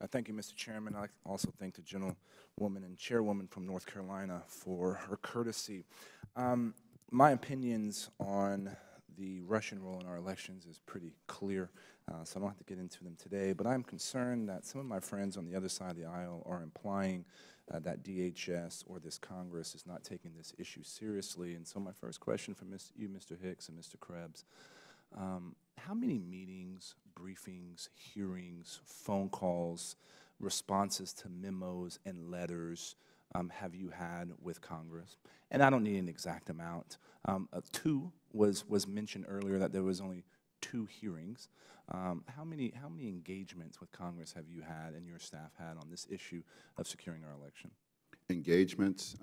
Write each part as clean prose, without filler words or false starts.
Thank you, Mr. Chairman. I'd like to also thank the gentlewoman and chairwoman from North Carolina for her courtesy. My opinions on the Russian role in our elections is pretty clear, so I don't have to get into them today, but I'm concerned that some of my friends on the other side of the aisle are implying that DHS or this Congress is not taking this issue seriously. And so my first question for you, Mr. Hicks and Mr. Krebs, how many meetings, briefings, hearings, phone calls, responses to memos and letters have you had with Congress? And I don't need an exact amount. Two was mentioned earlier, that there was only 2 hearings. How many engagements with Congress have you had and your staff had on this issue of securing our election? Engagements,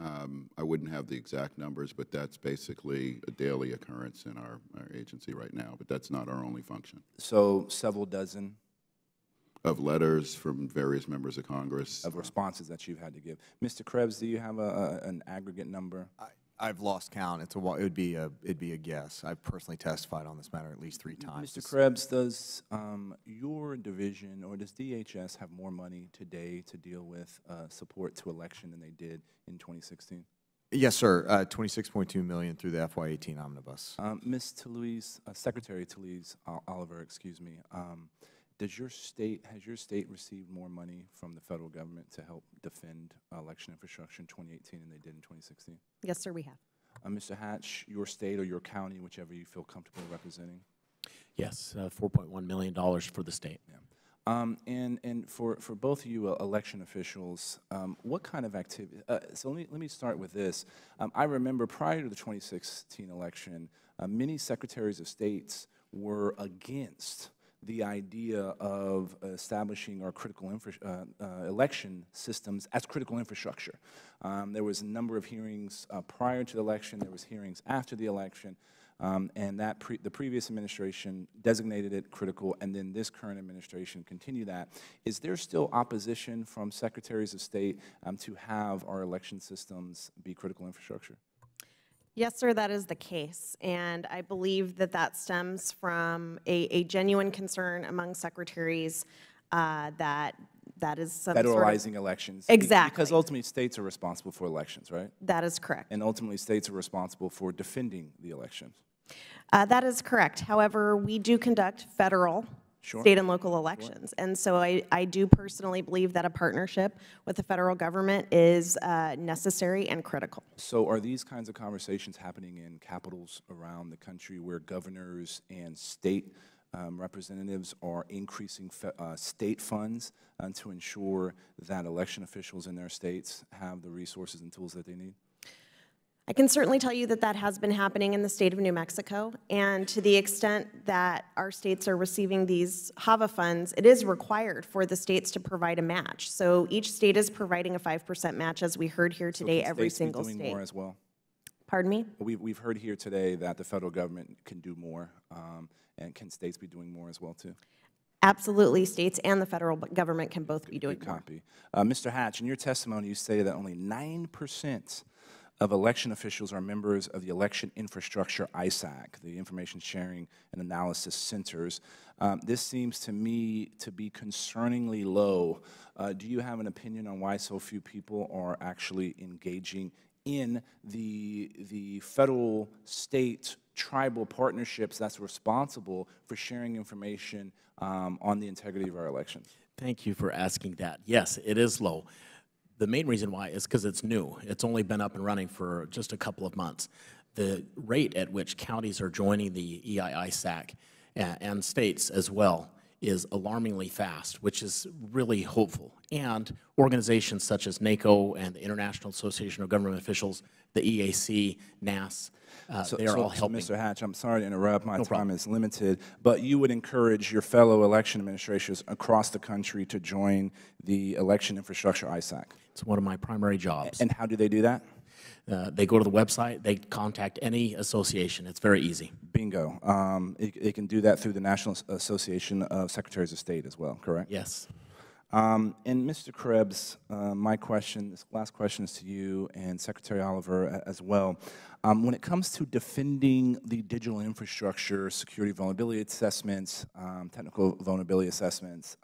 I wouldn't have the exact numbers, but that's basically a daily occurrence in our agency right now, but that's not our only function. So several dozen? Of letters from various members of Congress. Of responses that you've had to give. Mr. Krebs, do you have an aggregate number? I've lost count. It'd be a guess. I've personally testified on this matter at least 3 times. Mr. Krebs, does your division or does DHS have more money today to deal with support to election than they did in 2016? Yes, sir. $26.2 million through the FY18 omnibus. Ms. Toulouse, Secretary Toulouse Oliver, excuse me. Has your state received more money from the federal government to help defend election infrastructure in 2018 than they did in 2016? Yes, sir, we have. Mr. Hatch, your state or your county, whichever you feel comfortable representing? Yes, $4.1 million for the state. Yeah. And for both of you election officials, what kind of activity? So let me start with this. I remember prior to the 2016 election, many secretaries of states were against the idea of establishing our critical election systems as critical infrastructure. There was a number of hearings prior to the election. There was hearings after the election. And the previous administration designated it critical, and then this current administration continued that. Is there still opposition from secretaries of state to have our election systems be critical infrastructure? Yes, sir, that is the case, and I believe that that stems from a genuine concern among secretaries that is some federalizing sort of elections. Exactly. Because ultimately states are responsible for elections, right? That is correct. And ultimately states are responsible for defending the elections. That is correct. However, we do conduct federal, state and local elections. Sure. And so I do personally believe that a partnership with the federal government is necessary and critical. So are these kinds of conversations happening in capitals around the country where governors and state representatives are increasing state funds to ensure that election officials in their states have the resources and tools that they need? I can certainly tell you that that has been happening in the state of New Mexico, and to the extent that our states are receiving these HAVA funds, it is required for the states to provide a match. So each state is providing a 5% match, as we heard here today, every single state. Be doing more as well? Pardon me? We've heard here today that the federal government can do more, and can states be doing more as well, too? Absolutely. States and the federal government can both be doing more. Mr. Hatch, in your testimony, you say that only 9% of election officials are members of the Election Infrastructure ISAC, the Information Sharing and Analysis Centers. This seems to me to be concerningly low. Do you have an opinion on why so few people are actually engaging in the federal, state, tribal partnerships that's responsible for sharing information on the integrity of our elections? Thank you for asking that. Yes, it is low. The main reason why is because it's new. It's only been up and running for just a couple of months. The rate at which counties are joining the EISAC and states as well is alarmingly fast, which is really hopeful. And organizations such as NACO and the International Association of Government Officials, the EAC, NAS, they are all helping. So Mr. Hatch, I'm sorry to interrupt. My time is limited. But you would encourage your fellow election administrators across the country to join the Election Infrastructure ISAC? It's one of my primary jobs. And how do they do that? They go to the website. They contact any association. It's very easy. Bingo. It can do that through the National Association of Secretaries of State as well, correct? Yes. And Mr. Krebs, this last question is to you and Secretary Oliver as well. When it comes to defending the digital infrastructure, security vulnerability assessments, technical vulnerability assessments,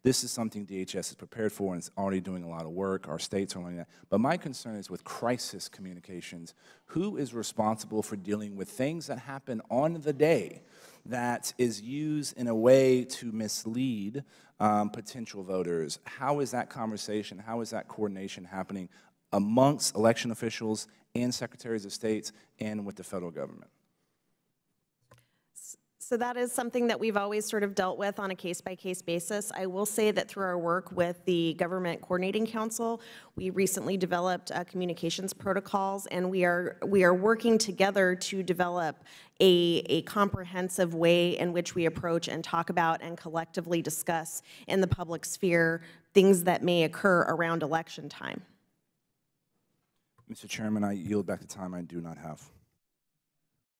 this is something DHS is prepared for and is already doing a lot of work. Our states are doing that. But my concern is with crisis communications. Who is responsible for dealing with things that happen on the day that is used in a way to mislead potential voters? How is that conversation, how is that coordination happening amongst election officials and secretaries of states and with the federal government? So that is something that we've always sort of dealt with on a case-by-case basis. I will say that through our work with the Government Coordinating Council, we recently developed communications protocols, and we are working together to develop a comprehensive way in which we approach and talk about and collectively discuss in the public sphere things that may occur around election time. Mr. Chairman, I yield back the time I do not have.